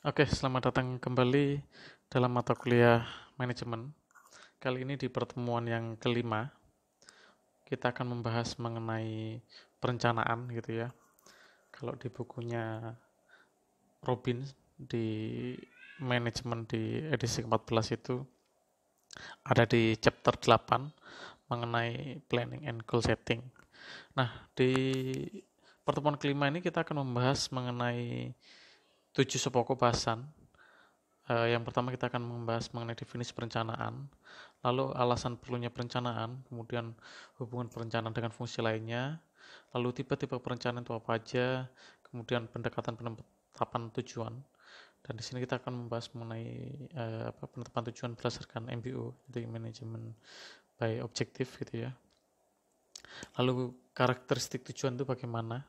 Oke, selamat datang kembali dalam mata kuliah manajemen. Kali ini di pertemuan yang kelima, kita akan membahas mengenai perencanaan gitu ya. Kalau di bukunya Robin di manajemen di edisi ke-14 itu ada di chapter 8 mengenai planning and goal setting. Nah, di pertemuan kelima ini kita akan membahas mengenai 7 pokok bahasan. Yang pertama kita akan membahas mengenai definisi perencanaan, lalu alasan perlunya perencanaan, kemudian hubungan perencanaan dengan fungsi lainnya, lalu tipe-tipe perencanaan itu apa aja, kemudian pendekatan penetapan tujuan. Dan di sini kita akan membahas mengenai penetapan tujuan berdasarkan MBO, jadi Management by Objective gitu ya. Lalu karakteristik tujuan itu bagaimana?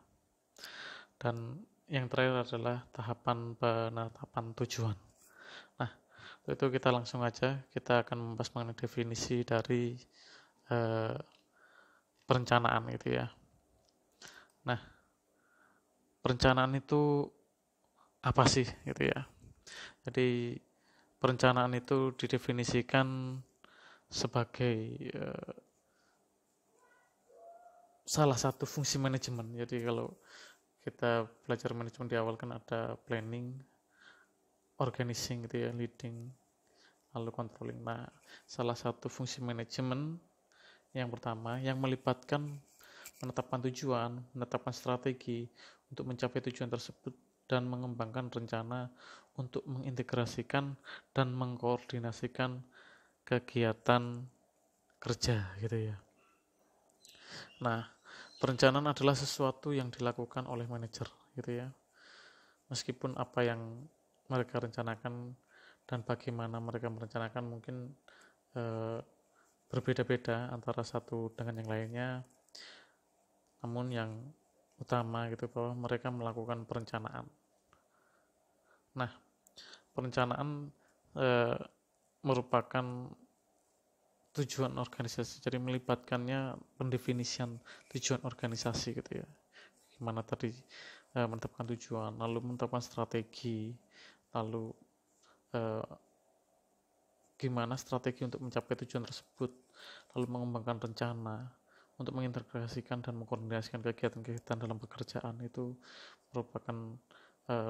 Dan yang terakhir adalah tahapan penetapan tujuan. Nah, itu kita langsung aja, kita akan membahas mengenai definisi dari eh, perencanaan gitu ya. Nah, perencanaan itu apa sih gitu ya. Jadi perencanaan itu didefinisikan sebagai salah satu fungsi manajemen. Jadi kalau kita belajar manajemen di awal kan ada planning, organizing gitu ya, leading, lalu controlling. Nah, salah satu fungsi manajemen yang pertama yang melibatkan menetapkan tujuan, menetapkan strategi untuk mencapai tujuan tersebut, dan mengembangkan rencana untuk mengintegrasikan dan mengkoordinasikan kegiatan kerja gitu ya. Nah, perencanaan adalah sesuatu yang dilakukan oleh manajer gitu ya. Meskipun apa yang mereka rencanakan dan bagaimana mereka merencanakan mungkin eh, berbeda-beda antara satu dengan yang lainnya, namun yang utama gitu bahwa mereka melakukan perencanaan. Nah, perencanaan eh, merupakan tujuan organisasi, jadi melibatkannya pendefinisian tujuan organisasi gitu ya. Gimana tadi menetapkan tujuan, lalu menetapkan strategi, lalu eh, gimana strategi untuk mencapai tujuan tersebut, lalu mengembangkan rencana untuk mengintegrasikan dan mengkoordinasikan kegiatan-kegiatan dalam pekerjaan. Itu merupakan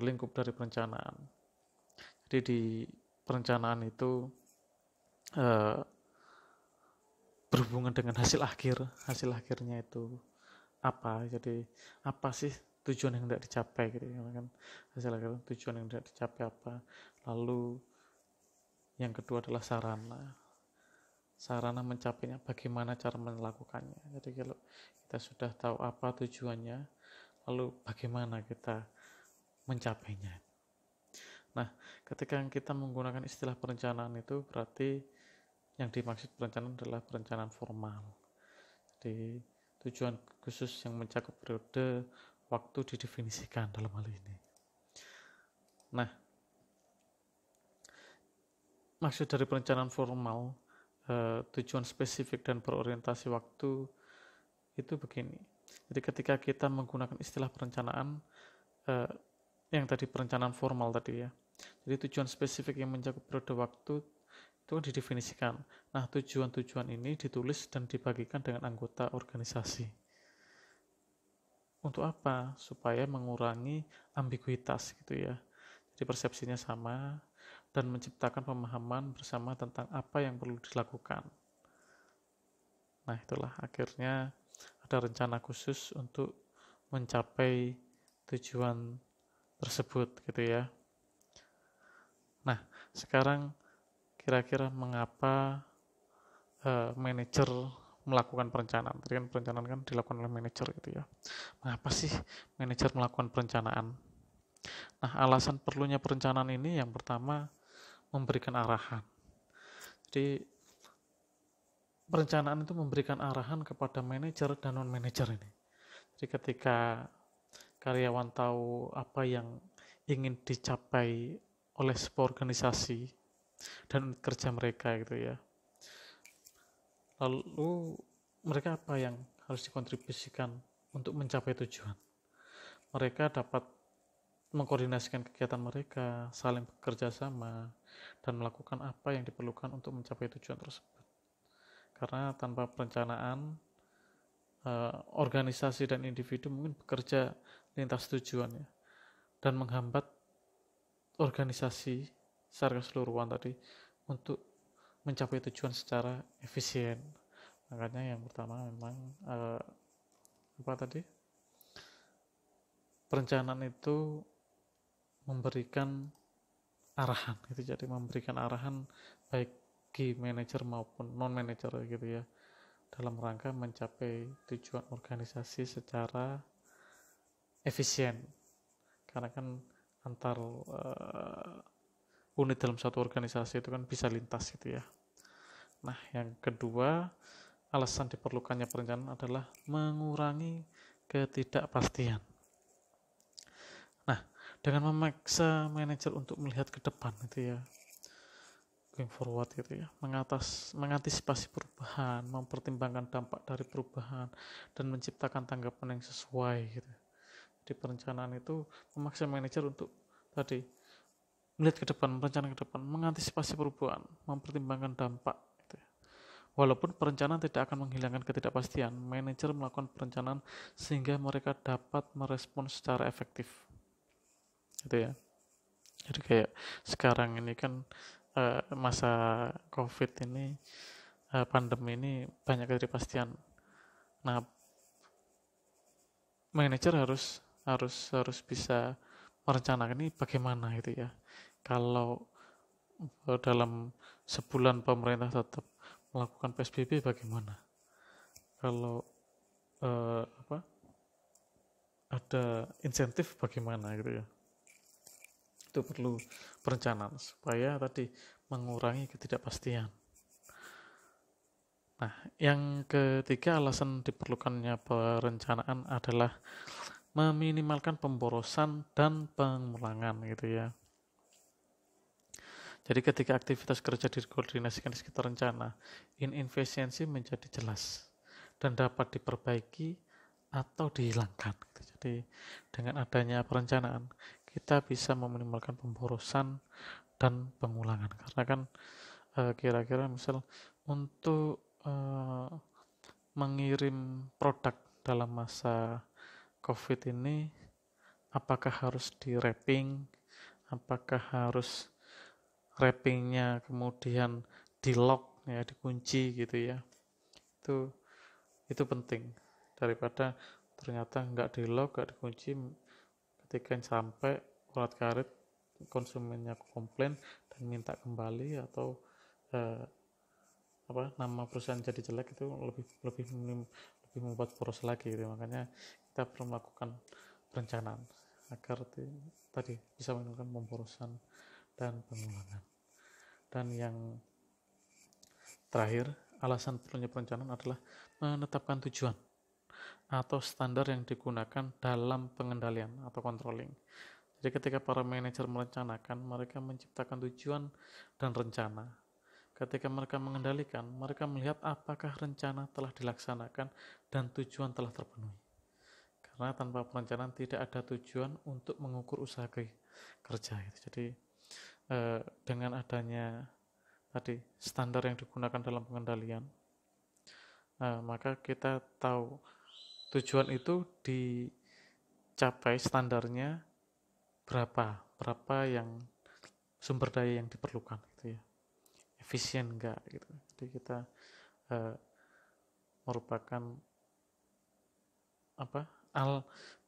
lingkup dari perencanaan. Jadi di perencanaan itu eh, berhubungan dengan hasil akhirnya itu apa, jadi apa sih tujuan yang tidak dicapai gitu kan, hasil akhir tujuan yang tidak dicapai apa, lalu yang kedua adalah sarana mencapainya, bagaimana cara melakukannya. Jadi kalau kita sudah tahu apa tujuannya, lalu bagaimana kita mencapainya. Nah, ketika kita menggunakan istilah perencanaan itu berarti yang dimaksud perencanaan adalah perencanaan formal. Jadi tujuan khusus yang mencakup periode waktu didefinisikan dalam hal ini. Nah, maksud dari perencanaan formal, tujuan spesifik dan berorientasi waktu itu begini. Jadi ketika kita menggunakan istilah perencanaan, eh, yang tadi perencanaan formal tadi ya, jadi tujuan spesifik yang mencakup periode waktu itu kan didefinisikan. Nah, tujuan-tujuan ini ditulis dan dibagikan dengan anggota organisasi. Untuk apa? Supaya mengurangi ambiguitas gitu ya. Jadi persepsinya sama dan menciptakan pemahaman bersama tentang apa yang perlu dilakukan. Nah, itulah akhirnya ada rencana khusus untuk mencapai tujuan tersebut gitu ya. Nah, sekarang kira-kira mengapa manajer melakukan perencanaan? Tadi kan perencanaan kan dilakukan oleh manajer gitu ya. Mengapa sih manajer melakukan perencanaan? Nah, alasan perlunya perencanaan ini yang pertama memberikan arahan. Jadi perencanaan itu memberikan arahan kepada manajer dan non manajer ini. Jadi ketika karyawan tahu apa yang ingin dicapai oleh sebuah organisasi dan kerja mereka gitu ya, lalu mereka apa yang harus dikontribusikan untuk mencapai tujuan, mereka dapat mengkoordinasikan kegiatan mereka, saling bekerja sama, dan melakukan apa yang diperlukan untuk mencapai tujuan tersebut. Karena tanpa perencanaan, organisasi dan individu mungkin bekerja lintas tujuan ya, dan menghambat organisasi secara keseluruhan tadi untuk mencapai tujuan secara efisien. Makanya yang pertama memang apa tadi, perencanaan itu memberikan arahan gitu, jadi memberikan arahan baik bagi manajer maupun non manajer gitu ya, dalam rangka mencapai tujuan organisasi secara efisien. Karena kan antar unit dalam satu organisasi itu kan bisa lintas gitu ya. Nah, yang kedua, alasan diperlukannya perencanaan adalah mengurangi ketidakpastian. Nah, dengan memaksa manajer untuk melihat ke depan gitu ya, going forward gitu ya, mengantisipasi perubahan, mempertimbangkan dampak dari perubahan, dan menciptakan tanggapan yang sesuai gitu. Di perencanaan itu memaksa manajer untuk tadi melihat ke depan, merencanakan ke depan, mengantisipasi perubahan, mempertimbangkan dampak gitu ya. Walaupun perencanaan tidak akan menghilangkan ketidakpastian, manajer melakukan perencanaan sehingga mereka dapat merespon secara efektif gitu ya. Jadi kayak sekarang ini kan masa COVID ini, pandemi ini banyak ketidakpastian. Nah, manajer harus bisa merencanakan ini bagaimana gitu ya. Kalau dalam sebulan pemerintah tetap melakukan PSBB bagaimana? Kalau apa, ada insentif bagaimana gitu ya? Itu perlu perencanaan supaya tadi mengurangi ketidakpastian. Nah, yang ketiga alasan diperlukannya perencanaan adalah meminimalkan pemborosan dan pengulangan gitu ya. Jadi ketika aktivitas kerja dikoordinasikan di sekitar rencana, inefisiensi menjadi jelas dan dapat diperbaiki atau dihilangkan. Jadi dengan adanya perencanaan, kita bisa meminimalkan pemborosan dan pengulangan. Karena kan kira-kira misal untuk mengirim produk dalam masa COVID ini, apakah harus di wrapping, apakah harus wrappingnya kemudian di lock ya, dikunci gitu ya, itu penting daripada ternyata nggak di lock, nggak dikunci, ketika sampai urat karet konsumennya komplain dan minta kembali atau nama perusahaan jadi jelek, itu lebih membuat boros lagi gitu. Makanya kita perlu melakukan perencanaan agar tadi bisa menimbulkan pemborosan dan pengulangan. Dan yang terakhir, alasan perlunya perencanaan adalah menetapkan tujuan atau standar yang digunakan dalam pengendalian atau controlling. Jadi ketika para manajer merencanakan, mereka menciptakan tujuan dan rencana. Ketika mereka mengendalikan, mereka melihat apakah rencana telah dilaksanakan dan tujuan telah terpenuhi. Karena tanpa perencanaan tidak ada tujuan untuk mengukur usaha kerja. Jadi dengan adanya tadi standar yang digunakan dalam pengendalian, maka kita tahu tujuan itu dicapai standarnya berapa yang sumber daya yang diperlukan gitu ya, efisien enggak gitu. Jadi kita merupakan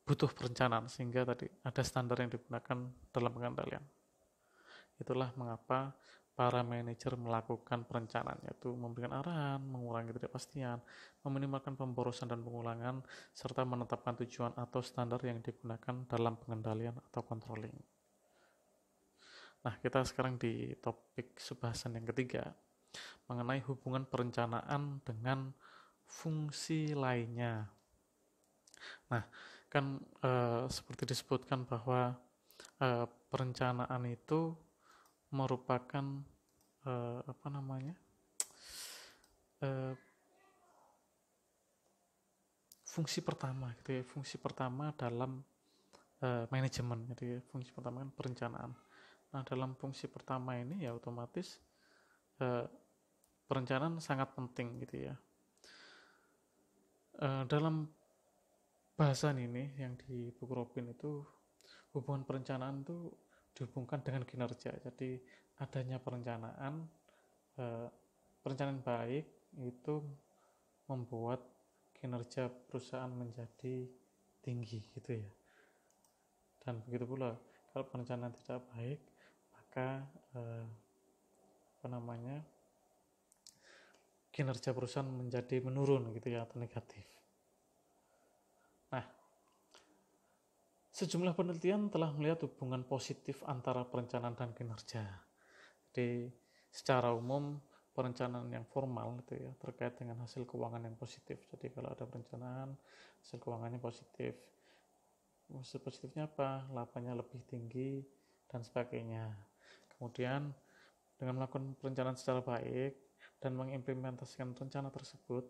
butuh perencanaan sehingga tadi ada standar yang digunakan dalam pengendalian. Itulah mengapa para manajer melakukan perencanaan, yaitu memberikan arahan, mengurangi ketidakpastian, meminimalkan pemborosan dan pengulangan, serta menetapkan tujuan atau standar yang digunakan dalam pengendalian atau controlling. Nah, kita sekarang di topik subbahasan yang ketiga, mengenai hubungan perencanaan dengan fungsi lainnya. Nah, kan seperti disebutkan bahwa perencanaan itu merupakan fungsi pertama gitu ya, fungsi pertama dalam manajemen. Jadi fungsi pertama kan perencanaan. Nah, dalam fungsi pertama ini ya otomatis perencanaan sangat penting gitu ya. Dalam bahasan ini yang di buku Robin itu, hubungan perencanaan itu dihubungkan dengan kinerja. Jadi adanya perencanaan baik itu membuat kinerja perusahaan menjadi tinggi gitu ya. Dan begitu pula kalau perencanaan tidak baik, maka kinerja perusahaan menjadi menurun gitu ya, atau negatif. Nah, sejumlah penelitian telah melihat hubungan positif antara perencanaan dan kinerja. Jadi secara umum perencanaan yang formal itu ya terkait dengan hasil keuangan yang positif. Jadi kalau ada perencanaan, hasil keuangannya positif. Hasil positifnya apa? Labanya lebih tinggi dan sebagainya. Kemudian dengan melakukan perencanaan secara baik dan mengimplementasikan rencana tersebut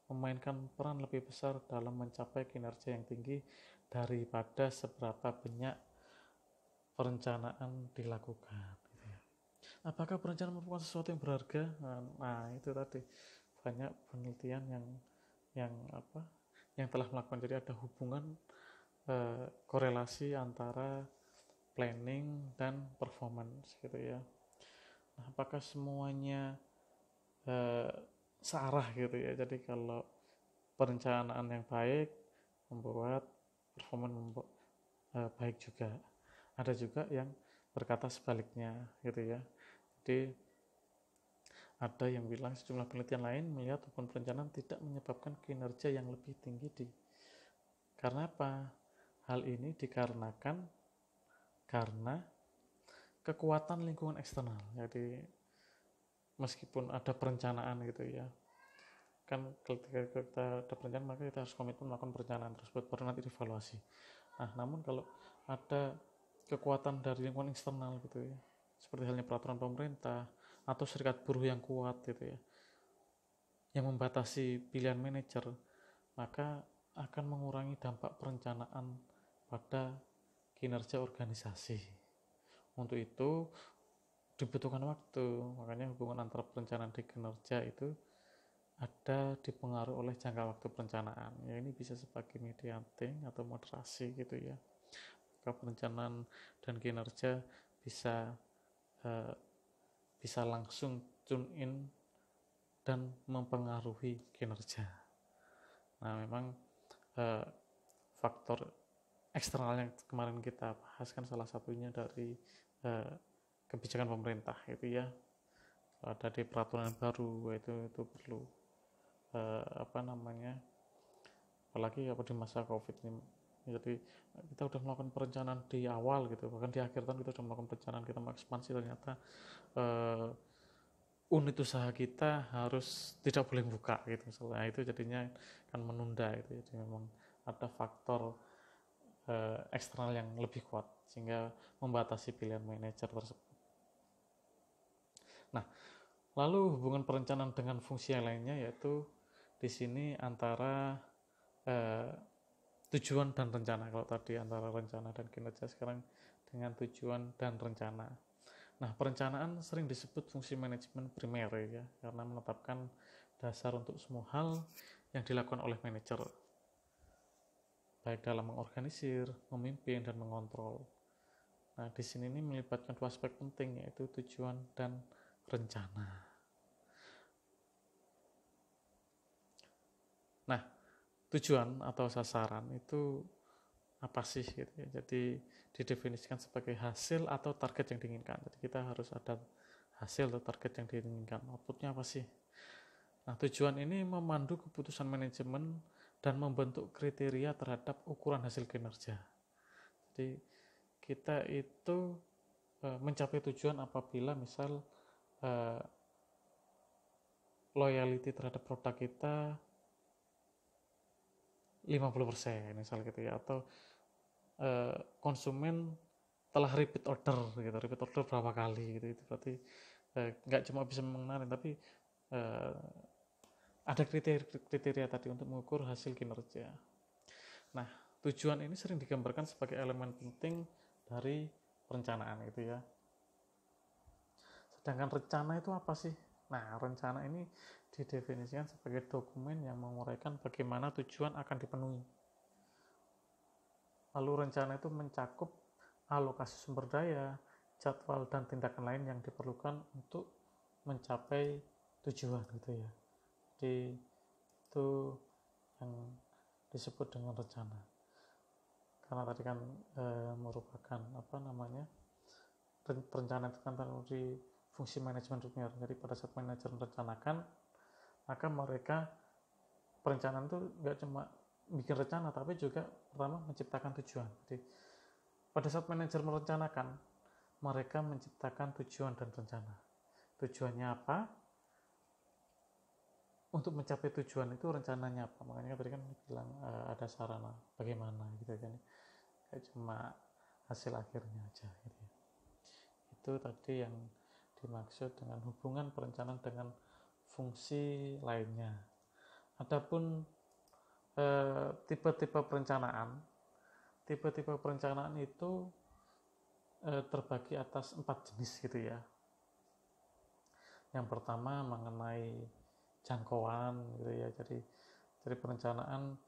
memainkan peran lebih besar dalam mencapai kinerja yang tinggi daripada seberapa banyak perencanaan dilakukan. Apakah perencanaan merupakan sesuatu yang berharga? Nah, itu tadi banyak penelitian yang telah melakukan. Jadi ada hubungan korelasi antara planning dan performance gitu ya. Nah, apakah semuanya searah gitu ya? Jadi kalau perencanaan yang baik membuat performance baik juga. Ada juga yang berkata sebaliknya gitu ya. Jadi ada yang bilang sejumlah penelitian lain melihat hubungan perencanaan tidak menyebabkan kinerja yang lebih tinggi karena apa? Hal ini dikarenakan karena kekuatan lingkungan eksternal. Jadi meskipun ada perencanaan gitu ya, kan ketika kita ada perencanaan maka kita harus komitmen melakukan perencanaan tersebut, baru nanti dievaluasi. Nah, namun kalau ada kekuatan dari lingkungan eksternal gitu ya, seperti halnya peraturan pemerintah atau serikat buruh yang kuat gitu ya, yang membatasi pilihan manajer, maka akan mengurangi dampak perencanaan pada kinerja organisasi. Untuk itu dibutuhkan waktu, makanya hubungan antara perencanaan dan kinerja itu ada dipengaruhi oleh jangka waktu perencanaan. Ya, ini bisa sebagai mediating atau moderasi gitu ya. Maka perencanaan dan kinerja bisa langsung tune in dan mempengaruhi kinerja. Nah, memang faktor eksternal yang kemarin kita bahas kan salah satunya dari kebijakan pemerintah itu ya. Ada di peraturan baru itu perlu apalagi di masa COVID ini. Jadi kita udah melakukan perencanaan di awal gitu, bahkan di akhir tahun kita udah melakukan perencanaan, kita mau ekspansi, ternyata unit usaha kita harus tidak boleh buka gitu. Nah, itu jadinya kan menunda itu. Jadi memang ada faktor eksternal yang lebih kuat sehingga membatasi pilihan manajer tersebut. Nah, lalu hubungan perencanaan dengan fungsi yang lainnya yaitu di sini antara tujuan dan rencana. Kalau tadi antara rencana dan kinerja, sekarang dengan tujuan dan rencana. Nah, perencanaan sering disebut fungsi manajemen primer ya, karena menetapkan dasar untuk semua hal yang dilakukan oleh manajer, baik dalam mengorganisir, memimpin, dan mengontrol. Nah, di sini ini melibatkan dua aspek penting, yaitu tujuan dan rencana. Nah, tujuan atau sasaran itu apa sih gitu ya. Jadi didefinisikan sebagai hasil atau target yang diinginkan. Jadi kita harus ada hasil atau target yang diinginkan. Outputnya apa sih? Nah, tujuan ini memandu keputusan manajemen dan membentuk kriteria terhadap ukuran hasil kinerja. Jadi kita itu mencapai tujuan apabila misal loyalty terhadap produk kita 50% misal gitu ya, atau konsumen telah repeat order berapa kali gitu. Itu berarti nggak cuma bisa mengenali, tapi ada kriteria tadi untuk mengukur hasil kinerja. Nah, tujuan ini sering digambarkan sebagai elemen penting dari perencanaan gitu ya. Sedangkan rencana itu apa sih? Nah, rencana ini didefinisikan sebagai dokumen yang menguraikan bagaimana tujuan akan dipenuhi. Lalu rencana itu mencakup alokasi sumber daya, jadwal dan tindakan lain yang diperlukan untuk mencapai tujuan gitu ya. Jadi itu yang disebut dengan rencana. Karena tadi kan merupakan perencanaan itu kan di fungsi manajemen dunia. Jadi pada saat manajer merencanakan, maka mereka perencanaan itu nggak cuma bikin rencana, tapi juga pertama menciptakan tujuan. Jadi pada saat manajer merencanakan, mereka menciptakan tujuan dan rencana. Tujuannya apa? Untuk mencapai tujuan itu rencananya apa? Makanya tadi kan bilang ada sarana bagaimana gitu kan. Kayak cuma hasil akhirnya aja gitu ya. Itu tadi yang dimaksud dengan hubungan perencanaan dengan fungsi lainnya. Adapun tipe-tipe perencanaan itu terbagi atas 4 jenis gitu ya. Yang pertama mengenai jangkauan gitu ya. Jadi perencanaan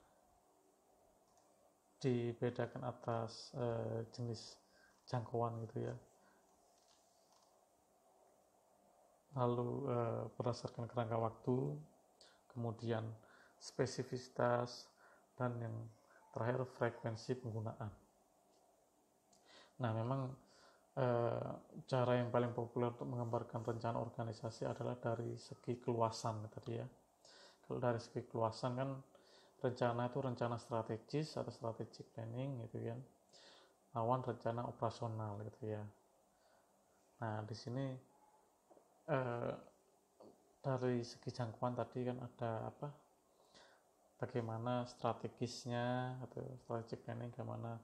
dibedakan atas jenis jangkauan gitu ya. Lalu berdasarkan kerangka waktu, kemudian spesifisitas, dan yang terakhir frekuensi penggunaan. Nah, memang cara yang paling populer untuk menggambarkan rencana organisasi adalah dari segi keluasan tadi ya. Kalau dari segi keluasan kan rencana itu rencana strategis atau strategic planning gitu kan. Lawan rencana operasional gitu ya. Nah, di sini dari segi jangkauan tadi kan ada bagaimana strategisnya atau strategic planning, bagaimana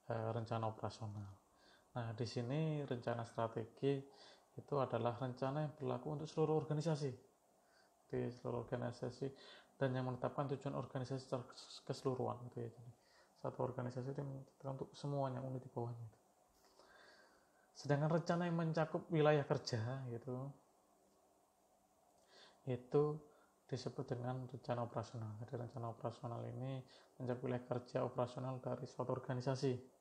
rencana operasional. Nah, di sini rencana strategi itu adalah rencana yang berlaku untuk seluruh organisasi. Di seluruh organisasi dan yang menetapkan tujuan organisasi secara keseluruhan gitu ya. Jadi, satu organisasi itu menetapkan untuk semuanya unit di bawahnya. Sedangkan rencana yang mencakup wilayah kerja gitu itu disebut dengan rencana operasional. Jadi rencana operasional ini mencakup wilayah kerja operasional dari suatu organisasi.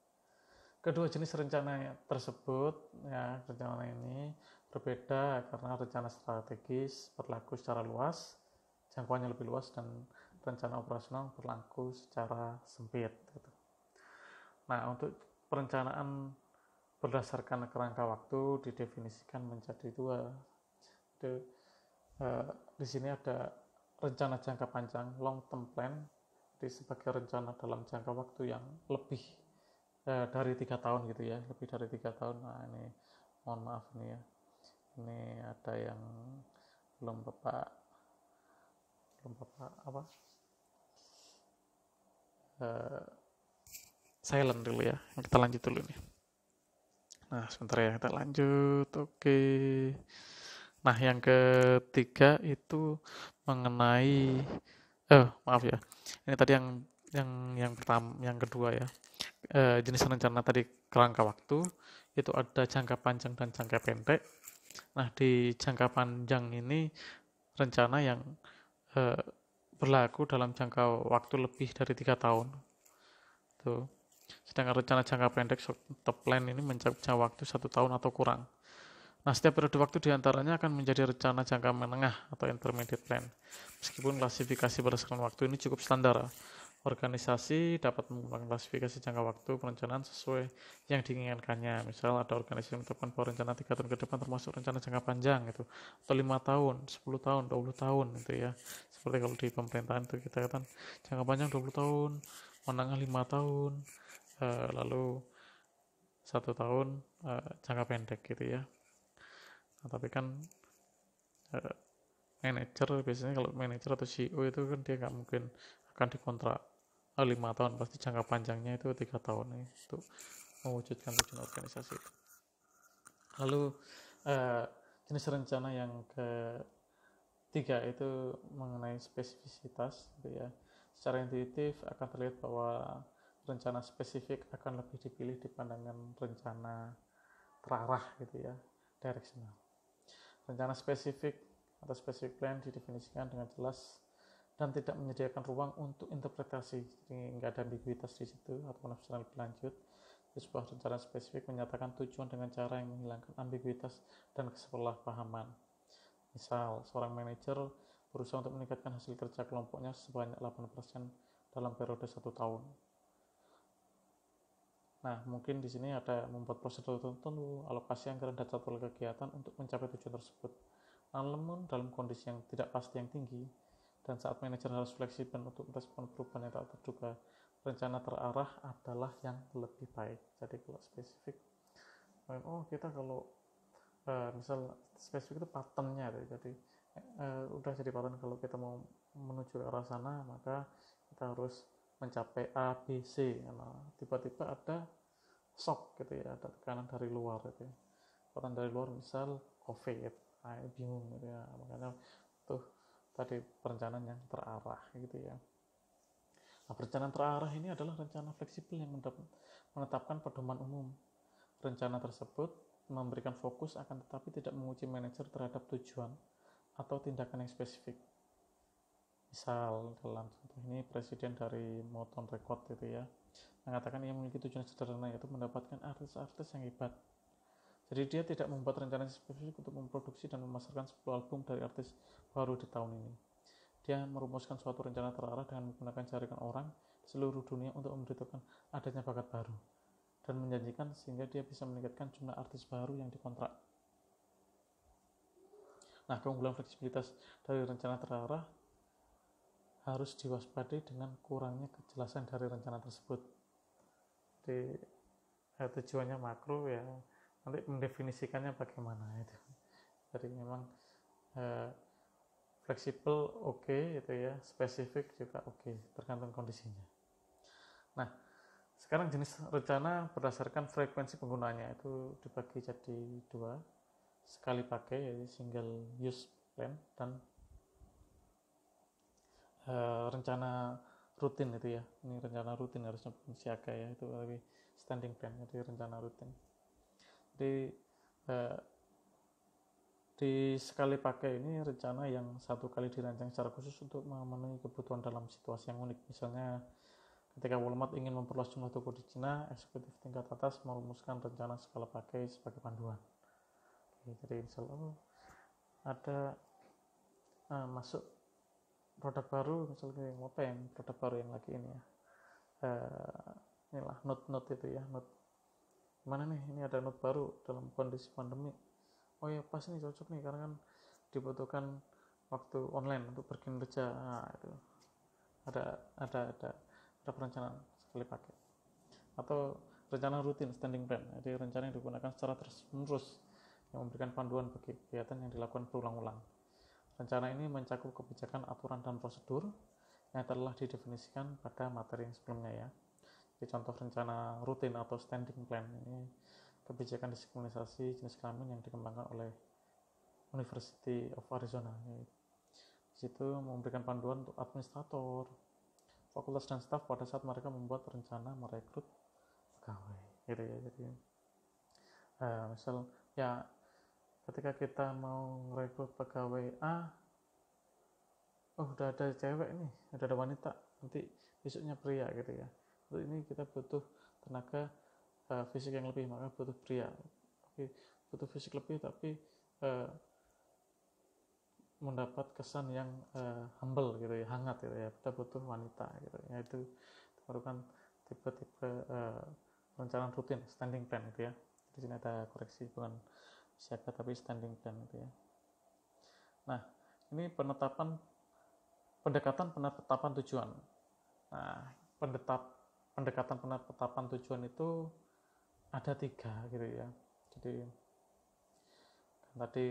Kedua jenis rencana tersebut ya, rencana ini berbeda karena rencana strategis berlaku secara luas, jangkauannya lebih luas, dan rencana operasional berlaku secara sempit gitu. Nah, untuk perencanaan berdasarkan kerangka waktu didefinisikan menjadi dua. Di sini ada rencana jangka panjang long term plan, jadi sebagai rencana dalam jangka waktu yang lebih dari 3 tahun gitu ya, lebih dari 3 tahun. Nah, ini mohon maaf nih ya, ini ada yang belum bapak silent dulu ya, kita lanjut dulu nih. Nah, sebentar ya, kita lanjut. Oke. Nah, yang ketiga itu mengenai maaf ya. Ini tadi yang pertama, yang kedua ya. Jenis rencana tadi kerangka waktu itu ada jangka panjang dan jangka pendek. Nah, di jangka panjang ini rencana yang berlaku dalam jangka waktu lebih dari 3 tahun. Tuh. Sedangkan rencana jangka pendek short term plan ini mencakup jangka waktu 1 tahun atau kurang. Nah, setiap periode waktu diantaranya akan menjadi rencana jangka menengah atau intermediate plan. Meskipun klasifikasi berdasarkan waktu ini cukup standar, organisasi dapat menggunakan klasifikasi jangka waktu perencanaan sesuai yang diinginkannya. Misal ada organisasi yang menetapkan bahwa rencana 3 tahun ke depan termasuk rencana jangka panjang gitu, atau 5 tahun, 10 tahun, 20 tahun gitu ya. Seperti kalau di pemerintahan itu kita kan jangka panjang 20 tahun, menengah 5 tahun, lalu 1 tahun jangka pendek gitu ya. Nah, tapi kan manajer biasanya, kalau manajer atau CEO itu kan dia nggak mungkin akan dikontrak 5 tahun, pasti jangka panjangnya itu 3 tahun nih, untuk mewujudkan tujuan organisasi itu. Lalu jenis rencana yang ketiga itu mengenai spesifisitas gitu ya. Secara intuitif akan terlihat bahwa rencana spesifik akan lebih dipilih dibandingkan rencana terarah gitu ya, directional. Rencana spesifik atau specific plan didefinisikan dengan jelas dan tidak menyediakan ruang untuk interpretasi, jadi nggak ada ambiguitas di situ atau penafsiran lebih lanjut. Sebuah rencana spesifik menyatakan tujuan dengan cara yang menghilangkan ambiguitas dan kesalahpahaman. Misal, seorang manajer berusaha untuk meningkatkan hasil kerja kelompoknya sebanyak 8% dalam periode 1 tahun. Nah, mungkin di sini ada membuat prosedur tertentu, alokasi anggaran dan jadwal kegiatan untuk mencapai tujuan tersebut. Namun, dalam kondisi yang tidak pasti yang tinggi, dan saat manajer harus fleksibel untuk merespon perubahan yang tak terduga, rencana terarah adalah yang lebih baik. Jadi kalau spesifik, kita kalau misal spesifik itu patternnya, jadi udah jadi pattern kalau kita mau menuju ke arah sana, maka kita harus mencapai A, B, C. Nah, tiba-tiba ada shock gitu ya, ada tekanan dari luar gitu ya. Tekanan dari luar misal COVID, bingung gitu ya, makanya tuh tadi perencanaan yang terarah gitu ya. Nah, perencanaan terarah ini adalah rencana fleksibel yang menetapkan pedoman umum. Rencana tersebut memberikan fokus akan tetapi tidak menguji manajer terhadap tujuan atau tindakan yang spesifik. Misal dalam contoh ini presiden dari Motown Record gitu ya, mengatakan ia memiliki tujuan sederhana, yaitu mendapatkan artis-artis yang hebat. Jadi dia tidak membuat rencana spesifik untuk memproduksi dan memasarkan 10 album dari artis baru di tahun ini. Dia merumuskan suatu rencana terarah dengan menggunakan jaringan orang di seluruh dunia untuk memberitahukan adanya bakat baru dan menjanjikan sehingga dia bisa meningkatkan jumlah artis baru yang dikontrak. Nah, keunggulan fleksibilitas dari rencana terarah harus diwaspadai dengan kurangnya kejelasan dari rencana tersebut. Jadi tujuannya makro ya, nanti mendefinisikannya bagaimana itu. Jadi memang fleksibel oke, itu ya, spesifik juga oke, tergantung kondisinya. Nah, sekarang jenis rencana berdasarkan frekuensi penggunaannya itu dibagi jadi 2, sekali pakai yaitu single use plan, dan rencana rutin itu ya. Ini rencana rutin, harusnya bukan siaga ya, itu lebih standing plan, jadi rencana rutin. Jadi di sekali pakai ini rencana yang satu kali dirancang secara khusus untuk memenuhi kebutuhan dalam situasi yang unik. Misalnya ketika Walmart ingin memperluas jumlah toko di Cina, eksekutif tingkat atas merumuskan rencana skala pakai sebagai panduan. Jadi misalnya ada masuk produk baru, misalnya apa yang produk baru yang lagi ini ya, inilah note itu ya, note mana nih, ini ada note baru dalam kondisi pandemi, oh ya pas nih, cocok nih karena kan dibutuhkan waktu online untuk berkinerja. Nah, itu ada perencanaan sekali pakai. Atau rencana rutin, standing plan, jadi rencana yang digunakan secara terus-menerus yang memberikan panduan bagi kegiatan yang dilakukan berulang-ulang. Rencana ini mencakup kebijakan, aturan, dan prosedur yang telah didefinisikan pada materi yang sebelumnya ya. Jadi contoh rencana rutin atau standing plan ini kebijakan diskriminasi jenis kelamin yang dikembangkan oleh University of Arizona. Di situ memberikan panduan untuk administrator, fakultas, dan staf pada saat mereka membuat rencana merekrut pegawai gitu ya. Jadi misal ya, ketika kita mau merekrut pegawai A, udah ada cewek nih, udah ada wanita, nanti besoknya pria gitu ya. Untuk ini kita butuh tenaga fisik yang lebih, maka butuh pria. Oke, butuh fisik lebih tapi mendapat kesan yang humble gitu ya, hangat gitu ya, kita butuh wanita gitu ya. Itu merupakan tipe-tipe perencanaan rutin, standing plan gitu ya. Di sini ada koreksi, bukan siaga tapi standing plan gitu ya. Nah, ini pendekatan penetapan tujuan. Nah, pendekatan penetapan tujuan itu ada 3 gitu ya. Jadi tadi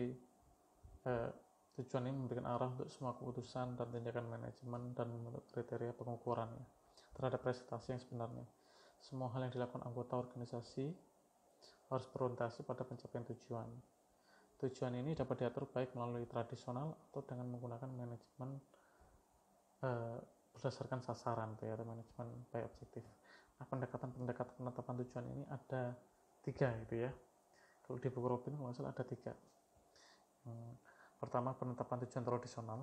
tujuan ini memberikan arah untuk semua keputusan dan tindakan manajemen dan membentuk kriteria pengukurannya terhadap prestasi yang sebenarnya. Semua hal yang dilakukan anggota organisasi harus berorientasi pada pencapaian tujuan. Tujuan ini dapat diatur baik melalui tradisional atau dengan menggunakan manajemen berdasarkan sasaran, atau manajemen by objektif. pendekatan penetapan tujuan ini ada 3 gitu ya. Kalau di buku Robin kalau nggak salah ada 3. Pertama, penetapan tujuan tradisional.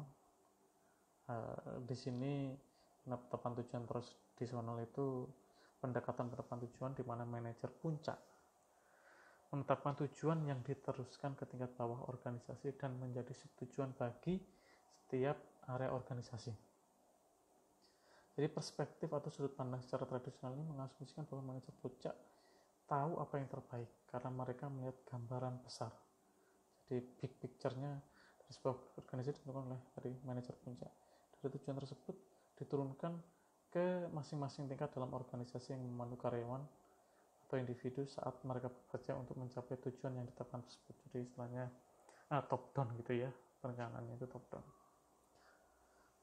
Di sini penetapan tujuan tradisional itu pendekatan penetapan tujuan di mana manajer puncak menetapkan tujuan yang diteruskan ke tingkat bawah organisasi dan menjadi subtujuan bagi setiap area organisasi. Jadi perspektif atau sudut pandang secara tradisional ini mengasumsikan bahwa manajer puncak tahu apa yang terbaik karena mereka melihat gambaran besar. Jadi big picture-nya dari sebuah organisasi ditentukan oleh dari manajer puncak. Dari tujuan tersebut diturunkan ke masing-masing tingkat dalam organisasi yang memandu karyawan atau individu saat mereka bekerja untuk mencapai tujuan yang ditetapkan tersebut. Jadi istilahnya top down gitu ya, perencanaannya itu top down.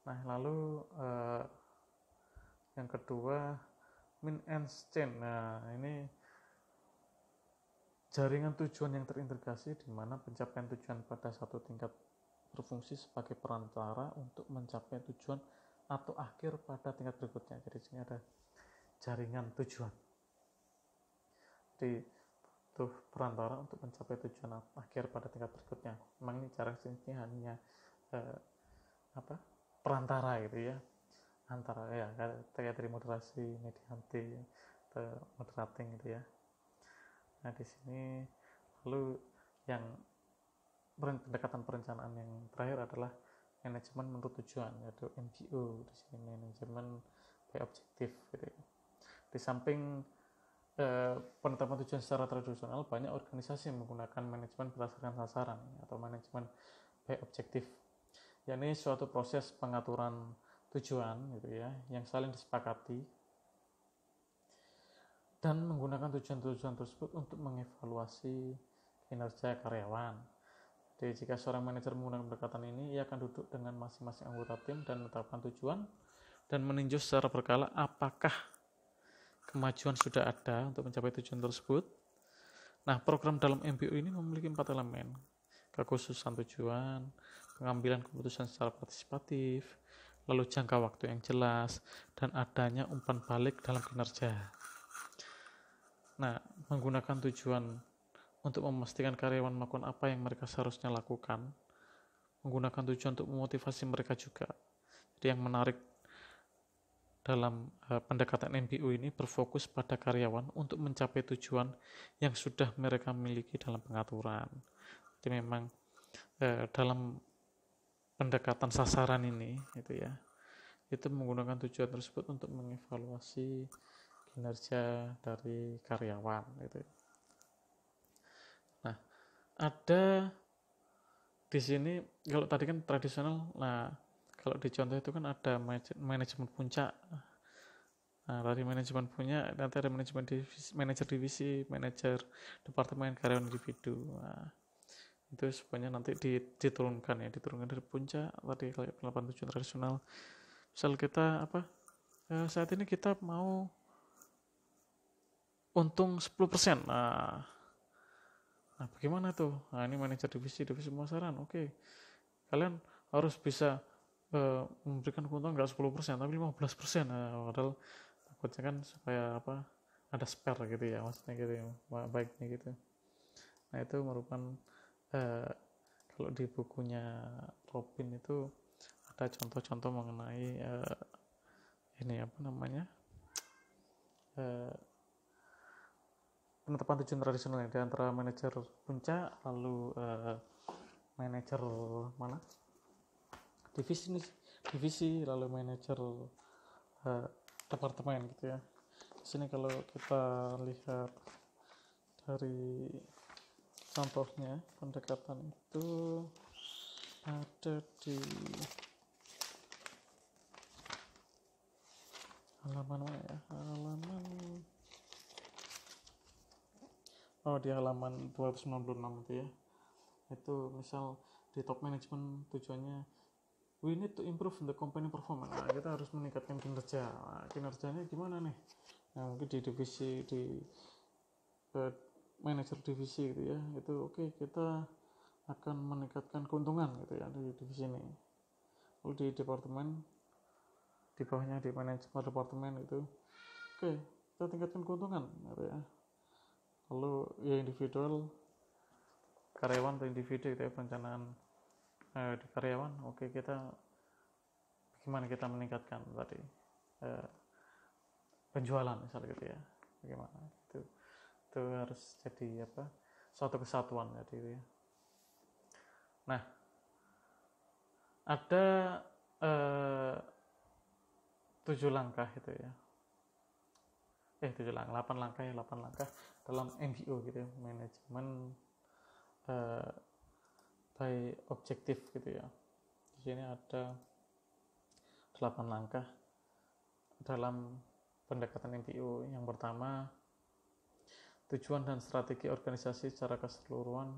Nah, lalu yang kedua, mean ends chain. Nah, ini jaringan tujuan yang terintegrasi di mana pencapaian tujuan pada satu tingkat berfungsi sebagai perantara untuk mencapai tujuan atau akhir pada tingkat berikutnya. Jadi di sini ada jaringan tujuan. Jadi butuh perantara untuk mencapai tujuan akhir pada tingkat berikutnya. Memang ini jarak sini hanya perantara gitu ya, antara ya kayak dari moderasi, medianti, moderating gitu ya. Nah di sini lalu yang pendekatan perencanaan yang terakhir adalah manajemen menurut tujuan, yaitu MBO. Di sini manajemen by objektif gitu ya. Di samping penetapan tujuan secara tradisional, banyak organisasi yang menggunakan manajemen berdasarkan sasaran atau manajemen by objektif, yakni suatu proses pengaturan tujuan gitu ya yang saling disepakati dan menggunakan tujuan-tujuan tersebut untuk mengevaluasi kinerja karyawan. Jadi jika seorang manajer menggunakan pendekatan ini, ia akan duduk dengan masing-masing anggota tim dan menetapkan tujuan dan meninjau secara berkala apakah kemajuan sudah ada untuk mencapai tujuan tersebut. Nah, program dalam MBO ini memiliki 4 elemen: kekhususan tujuan, pengambilan keputusan secara partisipatif, lalu jangka waktu yang jelas, dan adanya umpan balik dalam kinerja. Nah, menggunakan tujuan untuk memastikan karyawan melakukan apa yang mereka seharusnya lakukan, menggunakan tujuan untuk memotivasi mereka juga. Jadi yang menarik dalam pendekatan MBO ini berfokus pada karyawan untuk mencapai tujuan yang sudah mereka miliki dalam pengaturan. Jadi memang dalam pendekatan sasaran ini gitu ya, itu menggunakan tujuan tersebut untuk mengevaluasi kinerja dari karyawan gitu. Nah, ada di sini kalau tadi kan tradisional, nah kalau di contoh itu kan ada manajemen puncak. Nah, dari manajemen punya nanti ada manajemen divisi, manajer departemen, karyawan individu. Nah, itu sebenarnya nanti diturunkan dari puncak tadi kayak penerapan tujuan tradisional. Misal kita saat ini kita mau untung 10%. Nah bagaimana tuh? Nah, ini manajer divisi pemasaran. Oke. Kalian harus bisa memberikan keuntungan nggak 10% tapi 15%. Nah, padahal takutnya kan supaya ada spare gitu ya, maksudnya gitu ya, baiknya gitu. Nah, itu merupakan kalau di bukunya Robin itu ada contoh-contoh mengenai penetapan tujuan tradisional di antara manajer puncak, lalu manajer divisi, lalu manajer departemen gitu ya. Di sini kalau kita lihat dari contohnya pendekatan itu ada di di halaman 296 itu ya. Itu misal di top management tujuannya we need to improve the company performance. Nah, kita harus meningkatkan kinerja. Nah, kinerjanya gimana nih? Nah, mungkin di divisi manajer divisi gitu ya. Itu oke, kita akan meningkatkan keuntungan gitu ya di divisi ini. Lalu di departemen, di bawahnya di manajemen departemen itu oke, kita tingkatkan keuntungan gitu ya. Lalu ya individual, karyawan atau individu gitu ya, perencanaan di karyawan, oke, kita bagaimana kita meningkatkan tadi penjualan misalnya gitu ya, bagaimana itu harus jadi apa, suatu kesatuan jadi ya. Nah, ada 7 langkah itu ya, 8 langkah dalam MBO gitu ya, manajemen by objektif gitu ya. Di sini ada 8 langkah dalam pendekatan MBO. Yang pertama, tujuan dan strategi organisasi secara keseluruhan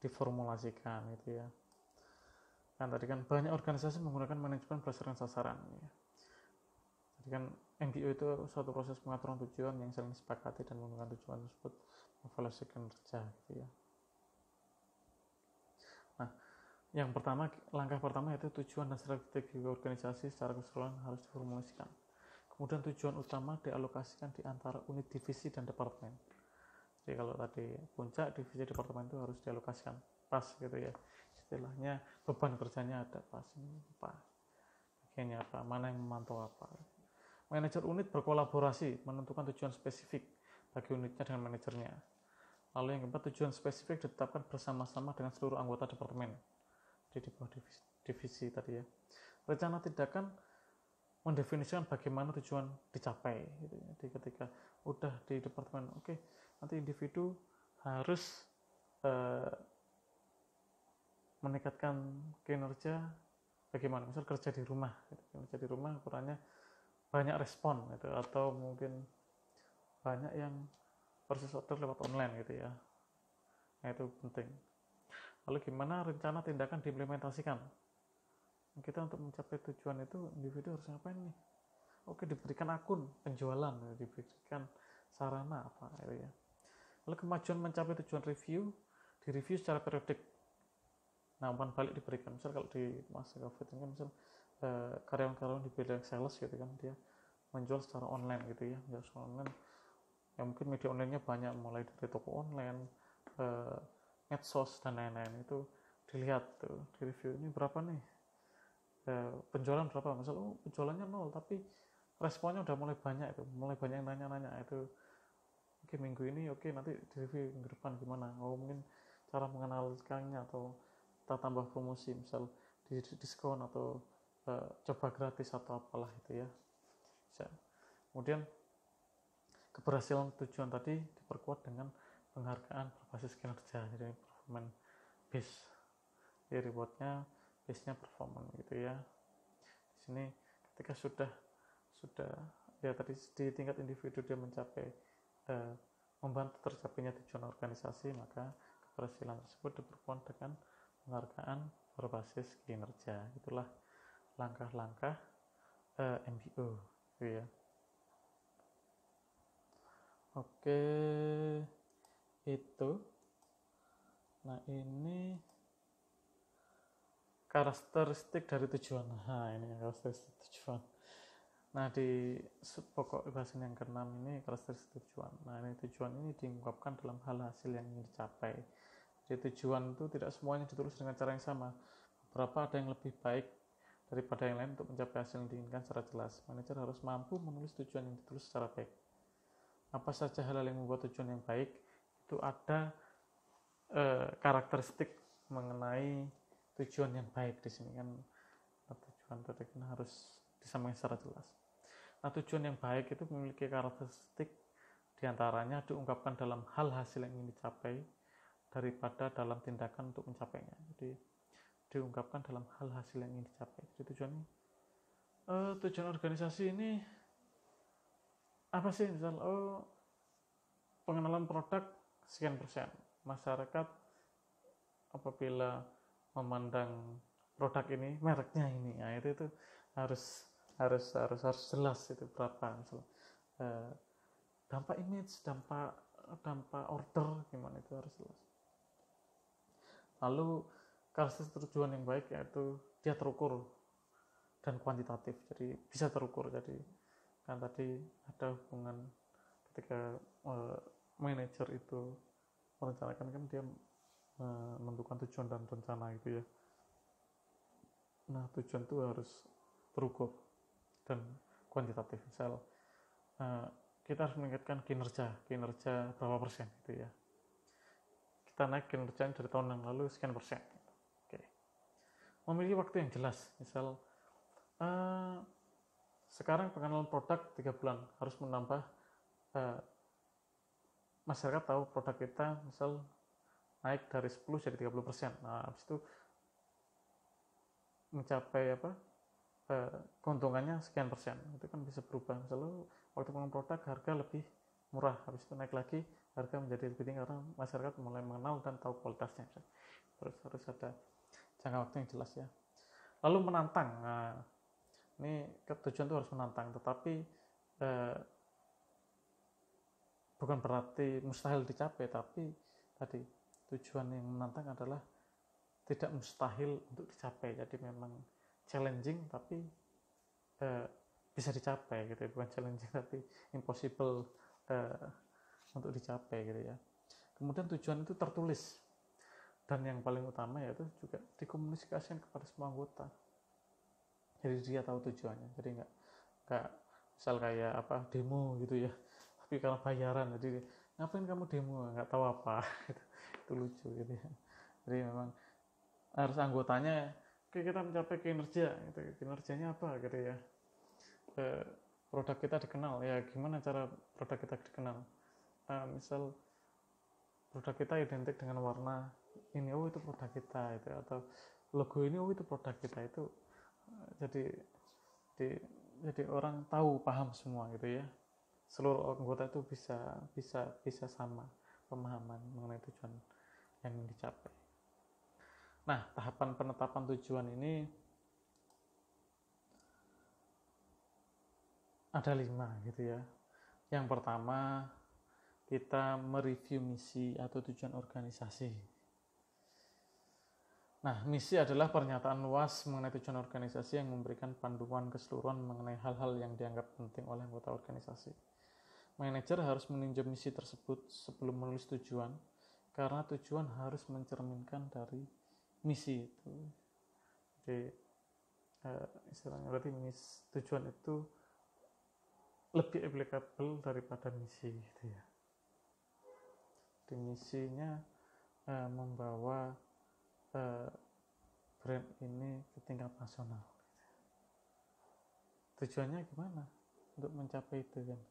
diformulasikan gitu ya. Kan tadi kan banyak organisasi menggunakan manajemen berdasarkan sasaran ya. Jadi kan MBO itu suatu proses pengaturan tujuan yang saling disepakati dan menggunakan tujuan tersebut evaluasi kinerja gitu ya. Nah, yang pertama, langkah pertama yaitu tujuan dan strategi organisasi secara keseluruhan harus diformulasikan. Kemudian tujuan utama dialokasikan di antara unit divisi dan departemen. Jadi kalau tadi puncak, divisi, departemen itu harus dialokasikan pas gitu ya. Istilahnya beban kerjanya ada pas, ini apa, bagiannya apa, mana yang memantau apa. Manajer unit berkolaborasi menentukan tujuan spesifik bagi unitnya dengan manajernya. Lalu yang keempat, tujuan spesifik ditetapkan bersama-sama dengan seluruh anggota departemen. Jadi di bawah divisi tadi ya. Rencana tindakan mendefinisikan bagaimana tujuan dicapai gitu ya. Jadi ketika udah di departemen, oke, nanti individu harus meningkatkan kinerja bagaimana, misal kerja di rumah gitu. Kerja di rumah ukurannya banyak respon gitu, atau mungkin banyak yang proses order lewat online gitu ya. Nah, itu penting. Lalu gimana rencana tindakan diimplementasikan? Kita untuk mencapai tujuan itu individu harus ngapain nih? Oke, diberikan akun penjualan, diberikan sarana apa gitu ya. Lalu kemajuan mencapai tujuan direview secara periodik. Nah, umpan balik diberikan. Misal kalau di masa COVID ini kan misal karyawan-karyawan di bidang sales gitu kan, dia menjual secara online gitu ya, menjual secara online. Ya mungkin media online-nya banyak, mulai dari toko online, medsos dan lain-lain, itu dilihat tuh di review, ini berapa nih penjualan berapa, misal penjualannya 0 tapi responnya udah mulai banyak, itu mulai banyak yang nanya-nanya, itu oke, minggu ini oke, nanti di review minggu depan gimana, mungkin cara mengenalkannya atau kita tambah promosi, misal di diskon atau coba gratis atau apalah itu ya bisa. Kemudian keberhasilan tujuan tadi diperkuat dengan penghargaan berbasis kinerja, jadi performance base, jadi rewardnya base-nya performance gitu ya. Di sini ketika sudah ya tadi di tingkat individu dia mencapai membantu tercapainya tujuan organisasi, maka keberhasilan tersebut diperkuat dengan penghargaan berbasis kinerja. Itulah langkah-langkah MBO gitu ya. Oke, itu. Nah, ini karakteristik dari tujuan. Nah, ini karakteristik tujuan. Nah, di pokok bahasan yang ke-6 ini karakteristik tujuan. Nah, ini tujuan ini diungkapkan dalam hal hasil yang ingin dicapai. Jadi tujuan itu tidak semuanya ditulis dengan cara yang sama. Beberapa ada yang lebih baik daripada yang lain untuk mencapai hasil yang diinginkan secara jelas. Manajer harus mampu menulis tujuan yang ditulis secara baik. Apa saja hal yang membuat tujuan yang baik, itu ada karakteristik mengenai tujuan yang baik di sini kan. Tujuan tadi kan harus disampaikan secara jelas. Nah, tujuan yang baik itu memiliki karakteristik diantaranya diungkapkan dalam hal hasil yang ingin dicapai daripada dalam tindakan untuk mencapainya. Jadi diungkapkan dalam hal hasil yang ingin dicapai. Jadi tujuan organisasi ini apa sih? Misal pengenalan produk sekian persen, masyarakat apabila memandang produk ini, mereknya ini, nah itu harus jelas itu berapa, misal dampak image, dampak order gimana, itu harus jelas. Lalu karakteristik tujuan yang baik yaitu dia terukur dan kuantitatif, jadi bisa terukur. Jadi kan tadi ada hubungan ketika manajer itu merencanakan kan dia menentukan tujuan dan rencana gitu ya. Nah tujuan itu harus terukur dan kuantitatif. Misal kita harus meningkatkan kinerja berapa persen gitu ya. Kita naik kinerja dari tahun yang lalu sekian persen. Oke. Memiliki waktu yang jelas. Misal sekarang pengenalan produk 3 bulan harus menambah masyarakat tahu produk kita misal naik dari 10 jadi 30%. Nah, habis itu mencapai keuntungannya sekian persen. Itu kan bisa berubah. Misalnya waktu pengenalan produk harga lebih murah, habis itu naik lagi harga menjadi lebih tinggi karena masyarakat mulai mengenal dan tahu kualitasnya. Terus harus ada jangka waktu yang jelas ya. Lalu menantang. Nah, ini tujuan itu harus menantang, tetapi bukan berarti mustahil dicapai, tapi tadi tujuan yang menantang adalah tidak mustahil untuk dicapai. Jadi memang challenging tapi bisa dicapai gitu ya. Bukan challenging tapi impossible untuk dicapai gitu ya. Kemudian tujuan itu tertulis, dan yang paling utama yaitu juga dikomunikasikan kepada semua anggota. Jadi dia tahu tujuannya. Jadi nggak misal kayak demo gitu ya, tapi kalau bayaran, jadi ngapain kamu demo, nggak tahu apa. Itu lucu gitu ya. Jadi memang harus anggotanya kita mencapai kinerja gitu. Kinerjanya apa gitu ya, produk kita dikenal ya. Gimana cara produk kita dikenal? Misal produk kita identik dengan warna ini, oh itu produk kita itu, atau logo ini, oh itu produk kita itu. Jadi orang tahu, paham semua gitu ya. Seluruh anggota itu bisa sama pemahaman mengenai tujuan yang ingin dicapai. Nah, tahapan penetapan tujuan ini ada 5 gitu ya. Yang pertama, kita mereview misi atau tujuan organisasi. Nah, misi adalah pernyataan luas mengenai tujuan organisasi yang memberikan panduan keseluruhan mengenai hal-hal yang dianggap penting oleh anggota organisasi. Manajer harus meninjau misi tersebut sebelum menulis tujuan, karena tujuan harus mencerminkan dari misi itu. Jadi istilahnya berarti tujuan itu lebih applicable daripada misi gitu ya. Di misinya membawa brand ini ke tingkat nasional. Tujuannya gimana untuk mencapai itu kan?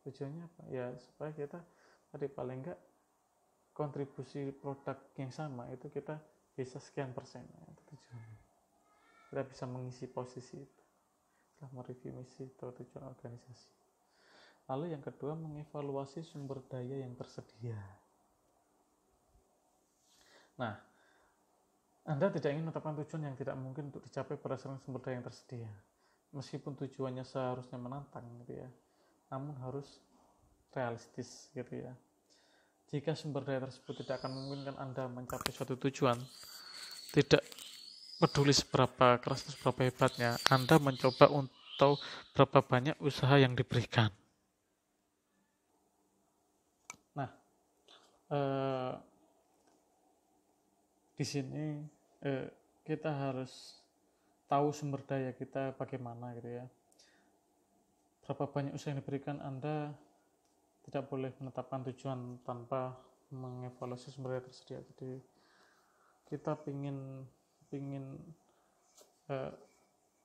Tujuannya apa? Ya supaya kita tadi paling enggak kontribusi produk yang sama itu kita bisa sekian persen. Itu tujuannya. Kita bisa mengisi posisi itu setelah mereview misi atau tujuan organisasi. Lalu yang kedua, mengevaluasi sumber daya yang tersedia. Nah, Anda tidak ingin menetapkan tujuan yang tidak mungkin untuk dicapai berdasarkan sumber daya yang tersedia. Meskipun tujuannya seharusnya menantang gitu ya, namun harus realistis gitu ya. Jika sumber daya tersebut tidak akan memungkinkan Anda mencapai suatu tujuan, tidak peduli seberapa keras atau seberapa hebatnya, Anda mencoba untuk berapa banyak usaha yang diberikan. Nah, di sini kita harus tahu sumber daya kita bagaimana gitu ya. Berapa banyak usaha yang diberikan, Anda tidak boleh menetapkan tujuan tanpa mengevaluasi sumber daya tersedia. Jadi kita pingin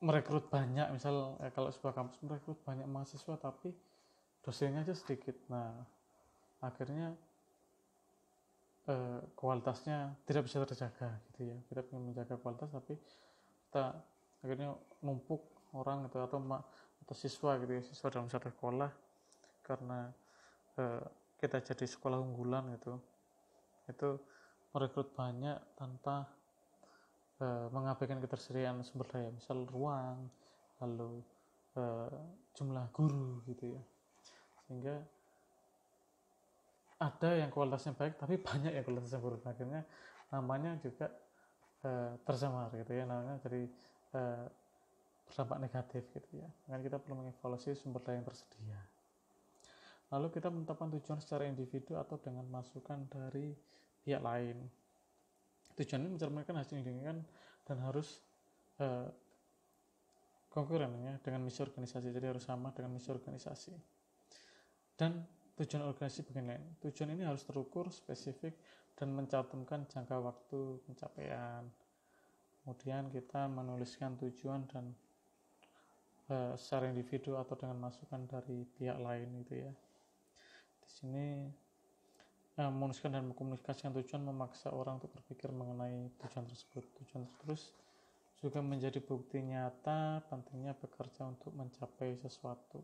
merekrut banyak, misal kalau sebuah kampus merekrut banyak mahasiswa tapi dosennya aja sedikit. Nah, akhirnya kualitasnya tidak bisa terjaga gitu ya. Kita ingin menjaga kualitas tapi kita akhirnya numpuk orang gitu, atau siswa gitu ya, siswa dalam satu sekolah, karena kita jadi sekolah unggulan gitu, itu merekrut banyak tanpa mengabaikan ketersediaan sumber daya, misal ruang, lalu jumlah guru gitu ya, sehingga ada yang kualitasnya baik tapi banyak yang kualitasnya buruk, akhirnya namanya juga tercemar gitu ya, namanya jadi berdampak negatif gitu ya. Makanya kita perlu mengevaluasi sumber daya yang tersedia. Lalu kita menetapkan tujuan secara individu atau dengan masukan dari pihak lain. Tujuan ini mencerminkan hasil yang diinginkan dan harus kongruent ya dengan misi organisasi, jadi harus sama dengan misi organisasi. Dan tujuan organisasi bagian lain. Tujuan ini harus terukur, spesifik, dan mencantumkan jangka waktu pencapaian. Kemudian kita menuliskan tujuan dan secara individu atau dengan masukan dari pihak lain gitu ya. Di sini menuliskan dan mengkomunikasikan tujuan memaksa orang untuk berpikir mengenai tujuan tersebut. Tujuan terus juga menjadi bukti nyata pentingnya bekerja untuk mencapai sesuatu.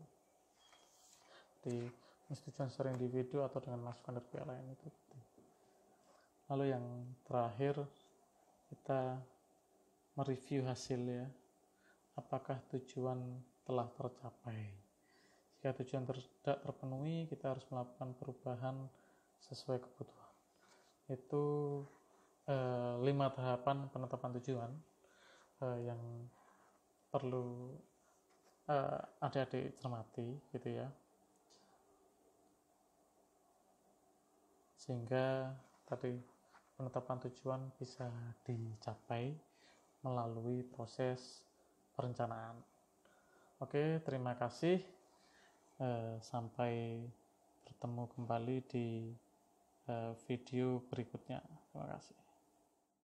Di tujuan secara individu atau dengan masukan dari pihak lain itu penting. Lalu yang terakhir kita mereview hasil ya. Apakah tujuan telah tercapai? Jika tujuan tidak terpenuhi, kita harus melakukan perubahan sesuai kebutuhan. Itu 5 tahapan penetapan tujuan yang perlu adik-adik cermati gitu ya, sehingga tadi penetapan tujuan bisa dicapai melalui proses perencanaan. Oke, terima kasih. Sampai bertemu kembali di video berikutnya. Terima kasih.